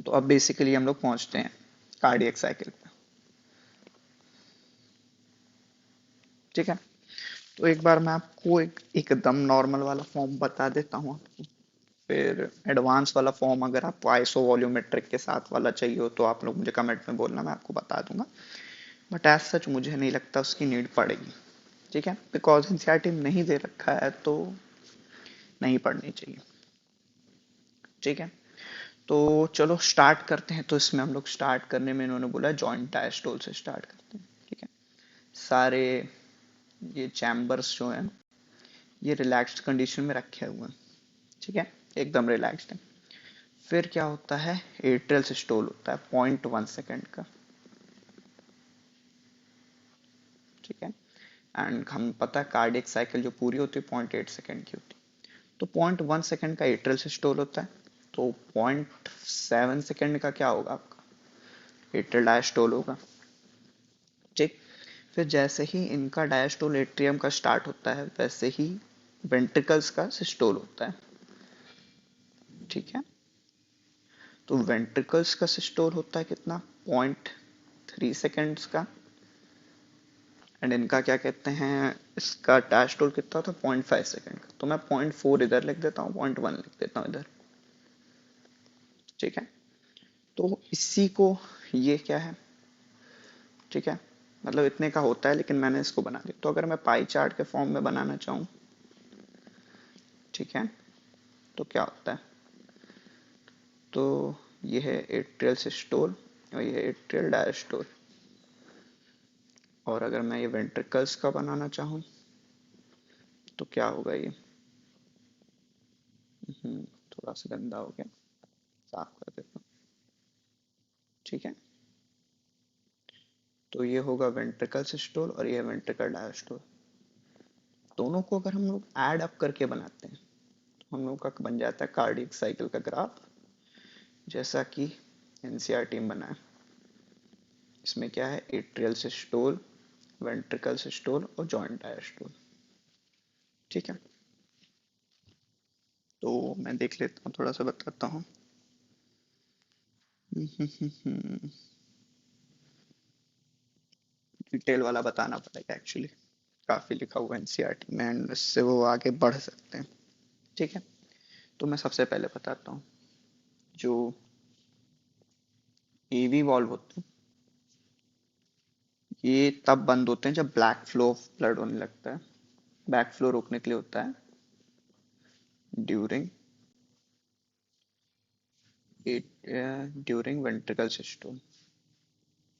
तो अब बेसिकली हम लोग पहुंचते हैं कार्डियक साइकिल पे। ठीक है, तो एक बार मैं आपको एकदम नॉर्मल वाला फॉर्म बता देता हूँ आपको। फिर एडवांस वाला फॉर्म अगर आपको आइसो वॉल्यूमेट्रिक के साथ वाला चाहिए हो तो आप लोग मुझे कमेंट में बोलना, मैं आपको बता दूंगा। बट एज सच मुझे नहीं लगता उसकी नीड पड़ेगी। ठीक है, बिकॉज एनसीईआरटी में नहीं दे रखा है तो नहीं पढ़नी चाहिए। ठीक है, तो चलो स्टार्ट करते हैं। तो इसमें हम लोग स्टार्ट करने में इन्होंने बोला जॉइंट डायस्टोल से स्टार्ट करते हैं। ठीक है, सारे ये चैम्बर्स जो हैं ये रिलैक्स्ड कंडीशन में रखे हुए हैं। ठीक है, एकदम रिलैक्स्ड है। फिर क्या होता है, एट्रियल सिस्टोल होता है 0.1 सेकेंड का। ठीक है, एंड हम पता है कार्डियक साइकिल जो पूरी होती है 0.8 सेकेंड की होती है। तो 0.1 सेकेंड का एट्रियल सिस्टोल होता है, तो 0.7 सेकेंड का क्या होगा आपका, एट्रियल डायस्टोल होगा। ठीक, फिर जैसे ही इनका डायस्टोल एट्रियम का स्टार्ट होता है वैसे ही वेंट्रिकल्स का सिस्टोल होता है। ठीक है, तो वेंट्रिकल्स का सिस्टोल होता है कितना, 0.3 सेकेंड्स का। एंड इनका क्या कहते हैं, इसका डायस्टोल कितना था, 0.5 सेकेंड का। तो मैं 0.4 इधर लिख देता हूँ, 0.1 लिख देता हूँ इधर। ठीक है, तो इसी को, ये क्या है, ठीक है, मतलब इतने का होता है लेकिन मैंने इसको बना दिया। तो अगर मैं पाई चार्ट के फॉर्म में बनाना चाहूँ, ठीक है, तो क्या होता है, तो ये है एट्रियल सिस्टोल और ये है एट्रियल डायस्टोल। और अगर मैं ये वेंट्रिकल्स का बनाना चाहूँ तो क्या होगा ये, थोड़ा सा गंदा हो गया, साफ कर देता हूँ। ठीक है, तो ये होगा वेंट्रिकल सिस्टोल और ये वेंट्रिकल डायस्टोल। दोनों को अगर हम लोग ऐड अप करके बनाते हैं तो हम लोग का बन जाता है कार्डियक साइकिल का ग्राफ, जैसा कि एनसीईआरटी में बना है। इसमें क्या है, एट्रियल सिस्टोल, वेंट्रिकल सिस्टोल और जॉइंट डायस्टोल। ठीक है, तो मैं देख लेता हूँ, थोड़ा सा बताता हूँ। डिटेल वाला बताना पड़ेगा एक्चुअली, काफी लिखा हुआ है एनसीईआरटी में एंड इससे वो आगे बढ़ सकते हैं। ठीक है, तो मैं सबसे पहले बताता हूँ, जो एवी वॉल्व होते हैं ये तब बंद होते हैं जब ब्लैक फ्लो ऑफ ब्लड होने लगता है। बैक फ्लो रोकने के लिए होता है ड्यूरिंग ड्यूरिंग वेंट्रिकल सिस्टम।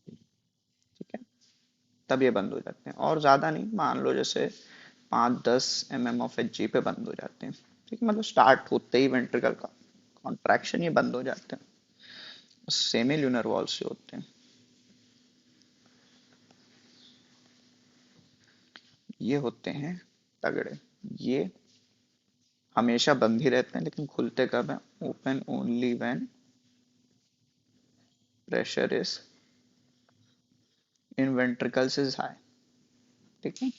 ठीक है, तब ये बंद हो जाते हैं, और ज्यादा नहीं, मान लो जैसे 5-10 mm ऑफ एच पे बंद हो जाते हैं। ठीक है, मतलब स्टार्ट होते ही वेंट्रिकल का कॉन्ट्रैक्शन ये बंद हो जाते हैं। सेमी ल्यूनर वॉल्स जो होते हैं ये होते हैं तगड़े, ये हमेशा बंद ही रहते हैं लेकिन खुलते कब है, open only when pressure is in ventricles is high. ठीक है,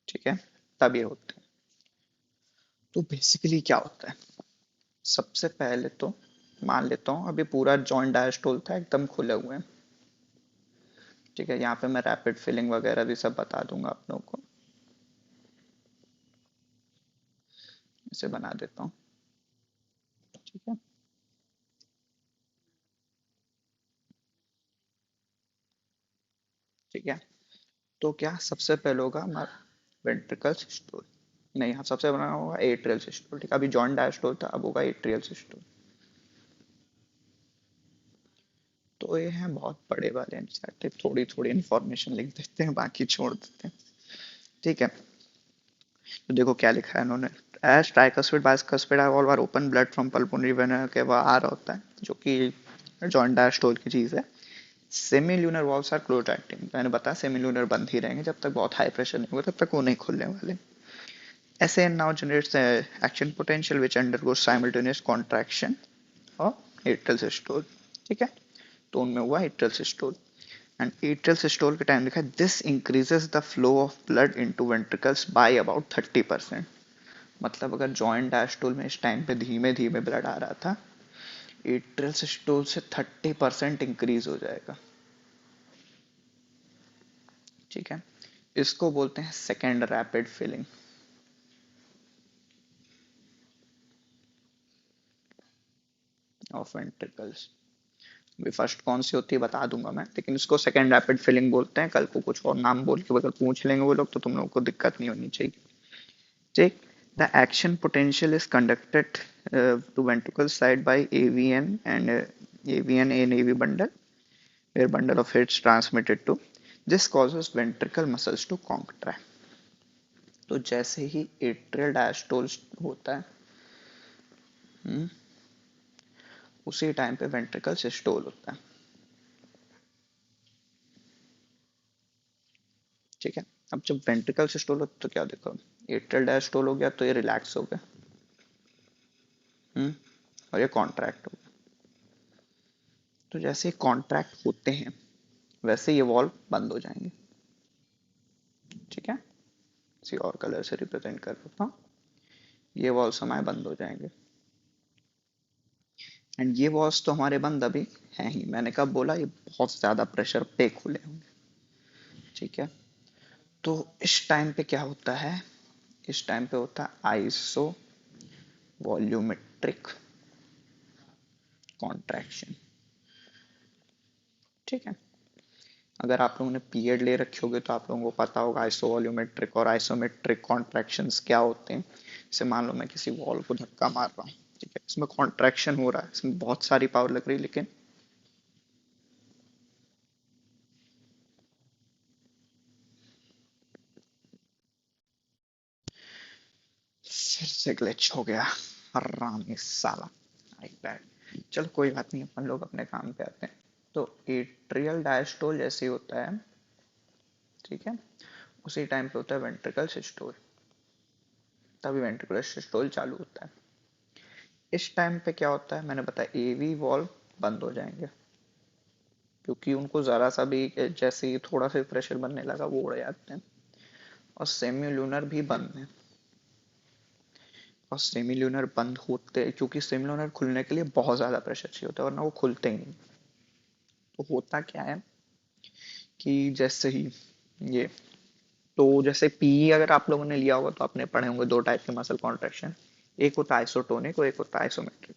ठीक है, तब ये होते हैं। तो बेसिकली क्या होता है, सबसे पहले तो मान लेता हूँ अभी पूरा जॉइंट डायस्टोल था एकदम खुले हुए हैं। ठीक है, यहाँ पे मैं रैपिड फिलिंग वगैरह भी सब बता दूंगा आप लोगों को, इसे बना देता हूँ। ठीक है, ठीक है, तो क्या सबसे पहले होगा हमारा वेंट्रिकल सिस्टोल, नहीं हाँ सबसे बना होगा एट्रियल सिस्टोल। ठीक है, अभी जॉइंट डायस्टोल था, अब होगा एट्रियल सिस्टोल। तो ये हैं बहुत बड़े वाले एनसीईआरटी, थोड़ी थोड़ी इंफॉर्मेशन लिख देते हैं बाकी छोड़ देते हैं। ठीक है, तो देखो क्या लिखा है इन्होंने, as tricuspid bicuspid valve are open blood from pulmonary vein के बाहर होता है, जो कि जॉइंट डायस्टोल की चीज है। Semi lunar valves are close acting, मैंने बताया सेमी ल्यूनर बंद ही रहेंगे जब तक बहुत हाई प्रेशर नहीं होगा, तब तक वो नहीं खुलने वाले। SAN now generates the action potential which undergoes simultaneous contraction और atrial systole। ठीक है, तो उनमें हुआ atrial systole and atrial systole के टाइम लिखा है this increases the flow of blood into ventricles by about 30%। मतलब अगर जॉइंट डायस्टोल में इस टाइम पे धीमे धीमे ब्लड आ रहा था, एट्रियल सिस्टोल से 30% इंक्रीज हो जाएगा। ठीक है, इसको बोलते हैं second rapid filling of ventricles. भी फर्स्ट कौन सी होती है बता दूंगा मैं, लेकिन इसको सेकेंड रैपिड फिलिंग बोलते हैं। कल को कुछ और नाम बोल के अगर पूछ लेंगे वो लोग तो तुम लोगों को दिक्कत नहीं होनी चाहिए। ठीक, the action potential is conducted to ventricle side by AVN and AVN and AV bundle, where bundle of hits transmitted to, this causes ventricle muscles to contract। तो जैसे ही एट्रियल डायस्टोल होता है, हम्म, उसी टाइम पे वेंट्रिकल सिस्टोल होता है। ठीक है, अब जब वेंट्रिकल सिस्टोल होता है तो क्या देखो, एट्रियल डायस्टोल हो गया तो ये रिलैक्स हो गया, और ये कॉन्ट्रैक्ट हो गया। तो जैसे कॉन्ट्रैक्ट होते हैं वैसे ये वॉल्व बंद हो जाएंगे। ठीक है, किसी और कलर से रिप्रेजेंट कर देता हूँ, ये वॉल्व हमारे बंद हो जाएंगे। एंड ये वॉल्व तो हमारे बंद अभी हैं ही, मैंने कब बोला, ये बहुत ज्यादा प्रेशर पे खुले होंगे। ठीक है, तो इस टाइम पे क्या होता है, इस टाइम पे होता है आइसो वॉल्यूमेट्रिक कॉन्ट्रैक्शन। ठीक है, अगर आप लोगों ने पीरियड ले रखे होगे तो आप लोगों को पता होगा आइसो वॉल्यूमेट्रिक और आइसोमेट्रिक कॉन्ट्रैक्शंस क्या होते हैं। जैसे मान लो मैं किसी वॉल को धक्का मार रहा हूँ, ठीक है, इसमें कॉन्ट्रैक्शन हो रहा है, इसमें बहुत सारी पावर लग रही है, लेकिन फिर से ग्लिच हो गया, हरामी साला, आईपैड। चलो कोई बात नहीं, अपन लोग अपने काम पे आते हैं। तो एट्रियल डायस्टोल जैसे ही होता है, ठीक है, उसी टाइम पे होता है वेंट्रिकल सिस्टोल, तभी वेंट्रिकुलर सिस्टोल चालू होता है। इस टाइम पे क्या होता है, मैंने बताया एवी वॉल्व बंद हो जाएंगे, क्योंकि उनको जरा सा भी जैसे ही थोड़ा सा प्रेशर बनने लगा वो उड़ जाते हैं। और सेमी भी बंद है, और सेमी बंद होते हैं क्योंकि सेमी खुलने के लिए बहुत ज्यादा प्रेशर चाहिए होता है, वरना वो खुलते ही नहीं। तो होता क्या है कि जैसे ही ये, तो जैसे पी अगर आप लोगों ने लिया होगा तो आपने पढ़े होंगे दो टाइप के मसल कॉन्ट्रैक्शन, एक होता है आइसोटोनिक और एक होता है आइसोमेट्रिक।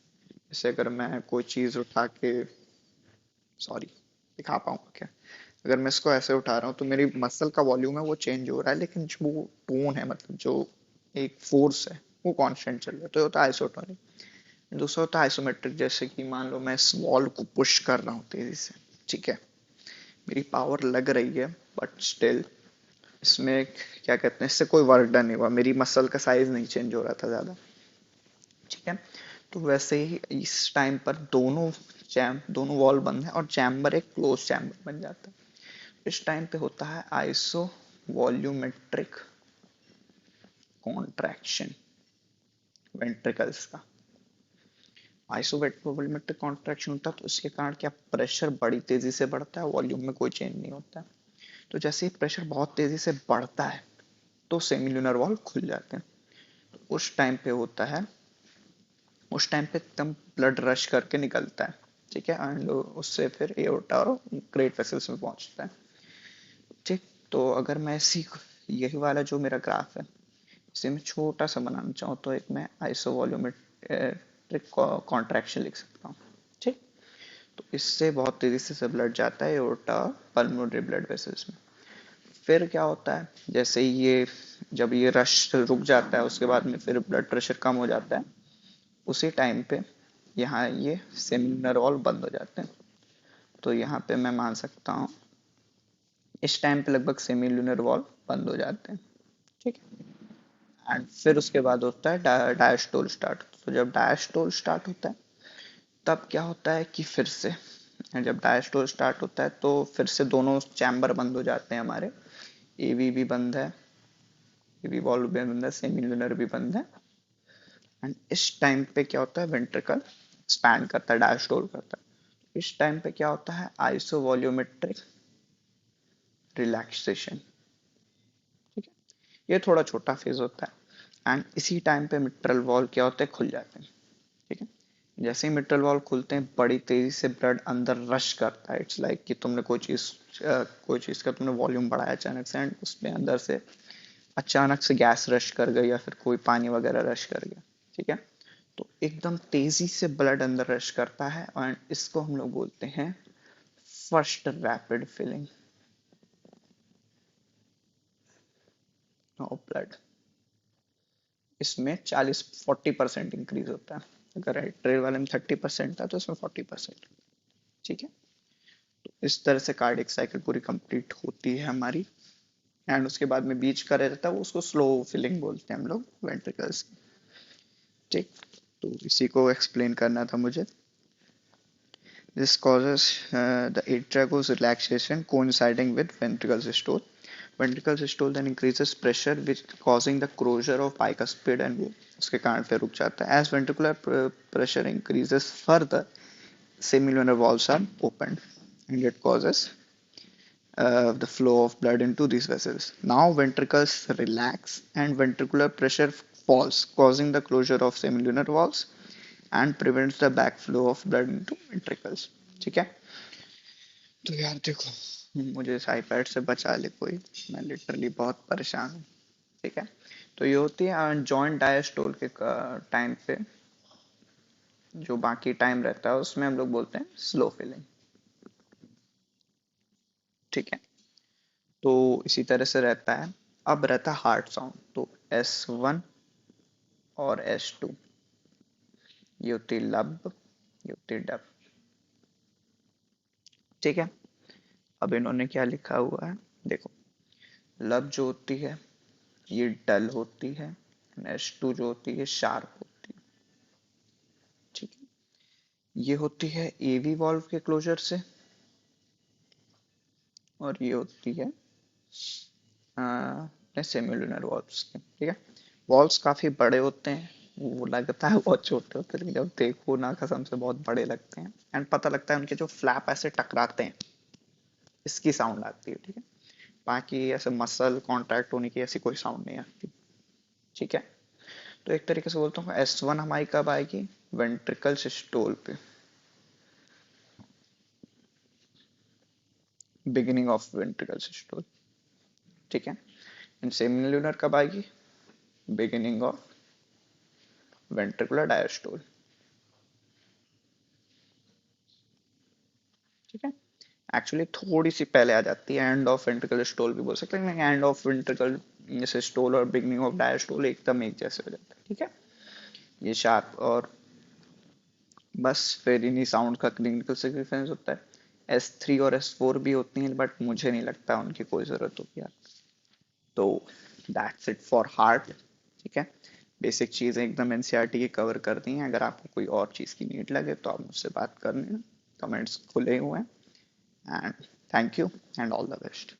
जैसे अगर मैं कोई चीज उठा के, सॉरी, दिखा पाऊंगा क्या, अगर मैं इसको ऐसे उठा रहा हूँ तो मेरी मसल का वॉल्यूम है वो चेंज हो रहा है, लेकिन जो टोन है, मतलब जो एक फोर्स है वो कांस्टेंट चल रहा है, तो ये होता है आइसोटोनिक। दूसरा होता है आइसोमेट्रिक, जैसे कि मान लो मैं इस वॉल को पुश कर रहा हूँ तेजी से, ठीक है, मेरी पावर लग रही है, बट स्टिल इसमें क्या कहते हैं, इससे कोई वर्क डन नहीं हुआ, मेरी मसल का साइज नहीं चेंज हो रहा था ज्यादा। ठीक है, तो वैसे ही इस टाइम पर दोनों वॉल बंद है और चैम्बर एक क्लोज चैम्बर बन जाता है। इस टाइम पे होता है आइसो वॉल्यूमेट्रिक कॉन्ट्रैक्शन वेंट्रिकल्स का। आइसो वॉल्यूमेट्रिक कॉन्ट्रैक्शन होता है तो इसके कारण क्या, प्रेशर बड़ी तेजी से बढ़ता है, वॉल्यूम में कोई चेंज नहीं होता है। तो जैसे ही प्रेशर बहुत तेजी से बढ़ता है तो सेमिल्यूनर वॉल्व खुल जाते हैं। तो उस टाइम पे एकदम ब्लड रश करके निकलता है। ठीक है, एंड उससे फिर एओर्टा और ग्रेट वेसल्स में पहुंचता है। ठीक, तो अगर मैं इसी यही वाला जो मेरा ग्राफ है इसे मैं छोटा सा बनाना चाहूँ तो एक मैं आइसो वॉल्यूमेट्रिक कॉन्ट्रैक्शन लिख सकता हूँ। ठीक, तो इससे बहुत तेजी से ब्लड जाता है एओर्टा पल्मोनरी ब्लड वेसल्स में। फिर क्या होता है, जैसे ही ये, जब ये रश रुक जाता है उसके बाद में फिर ब्लड प्रेशर कम हो जाता है, उसी टाइम पे यहाँ ये सेमिनल वॉल्व बंद हो जाते हैं। तो यहाँ पे मैं मान सकता हूँ इस टाइम पे लगभग सेमिलुनर वॉल्व बंद हो जाते हैं। ठीक है, एंड फिर उसके बाद होता है डायस्टोल स्टार्ट। तो जब डायस्टोल स्टार्ट होता है तब क्या होता है कि फिर से, जब डायस्टोल स्टार्ट होता है तो फिर से दोनों चैम्बर बंद हो जाते हैं हमारे, एवी भी बंद है, एवी वॉल्व भी बंद है, सेमिलुनर भी बंद है। एंड इस टाइम पे क्या होता है, वेंट्रिकल एक्सपैंड करता है, डायस्टोल करता है। इस टाइम पे क्या होता है, आइसो वॉल्यूमेट्रिक रिलैक्सेशन। ठीक है, ये थोड़ा छोटा फेज होता है। एंड इसी टाइम पे मिट्रल वॉल क्या होते हैं, खुल जाते हैं। ठीक है, जैसे ही मिट्रल वॉल खुलते हैं बड़ी तेजी से ब्लड अंदर रश करता है। इट्स लाइक कि तुमने कोई चीज का तुमने वॉल्यूम बढ़ाया अचानक से, एंड उसमें अंदर से अचानक से गैस रश कर गई या फिर कोई पानी वगैरह रश कर गया। ठीक है, तो एकदम तेजी से ब्लड अंदर रश करता है, और इसको हम लोग बोलते हैं first rapid filling of blood. इसमें 40% इंक्रीज होता है। अगर ट्रेल वाले में 30% था तो इसमें 40%। ठीक है, तो इस तरह से कार्डियक साइकिल पूरी कंप्लीट होती है हमारी। एंड उसके बाद में बीच का रहता है वो, उसको स्लो फिलिंग बोलते हैं हम लोग वेंट्रिकल्स। ठीक, तो इसी को एक्सप्लेन करना था मुझे। This causes the atrial relaxation coinciding with ventricle systole. Ventricle systole then increases pressure, which causing the closure of bicuspid and वो उसके कारण फिर रुक जाता है. As ventricular pressure increases further, semilunar valves are opened, and it causes the flow of blood into these vessels. Now ventricles relax and ventricular pressure falls, causing the closure of semilunar valves and prevents the backflow of blood into ventricles. ठीक है, तो यार देखो, मुझे इस iPad से बचा ले कोई, मैं लिटरली बहुत परेशान हूँ। ठीक है, तो ये होती है जॉइंट डायस्टोल के टाइम पे, जो बाकी टाइम रहता है उसमें हम लोग बोलते हैं स्लो फिलिंग। ठीक है, तो इसी तरह से रहता है। अब रहता है हार्ट साउंड, तो S1 और S2, ये होती है लब, ये होती है डब। ठीक है, अब इन्होंने क्या लिखा हुआ है देखो। लब जो होती है ये डल होती है, S2 जो होती है शार्प होती है। ठीक है, ये होती है एवी वॉल्व के क्लोजर से, और ये होती है सेमिलुनर वॉल्व्स के। ठीक है, वॉल्व्स काफी बड़े होते हैं, वो लगता है बहुत छोटे होते हैं, लेकिन जब देखो ना कसम से बहुत बड़े लगते हैं। एंड पता लगता है उनके जो फ्लैप ऐसे टकराते हैं, इसकी साउंड आती है। ठीक है, बाकी ऐसे मसल कॉन्ट्रैक्ट होने की ऐसी कोई साउंड नहीं आती। ठीक है, तो एक तरीके से बोलता हूँ S1 हमारी कब आएगी, वेंट्रिकल सिस्टोल पे, बिगिनिंग ऑफ वेंट्रिकल सिस्टोल। ठीक है, एंड सेमिलुनर कब आएगी, बिगिनिंग ऑफ वेंट्रिकुलर डायस्टोल। ठीक है, एक्चुअली थोड़ी सी पहले आ जाती है, एंड ऑफ वेंट्रिकल स्टोल भी बोल सकते हैं, एंड ऑफ वेंट्रिकल सिस्टोल और बिगिनिंग ऑफ डायस्टोल एकदम एक जैसे हो जाता है। ठीक है, ये शार्प, और बस फिर इन्हीं साउंड का क्लिनिकल सिग्निफिकेंस होता है। S3 और S4 भी होती हैं, बट मुझे नहीं लगता उनकी कोई जरूरत होगी यार। तो दैट्स इट फॉर हार्ट। ठीक है, बेसिक चीज़ें एकदम एनसीईआरटी की कवर कर दी हैं। अगर आपको कोई और चीज़ की नीड लगे तो आप मुझसे बात कर लेना, कमेंट्स खुले हुए हैं। And thank you and all the best.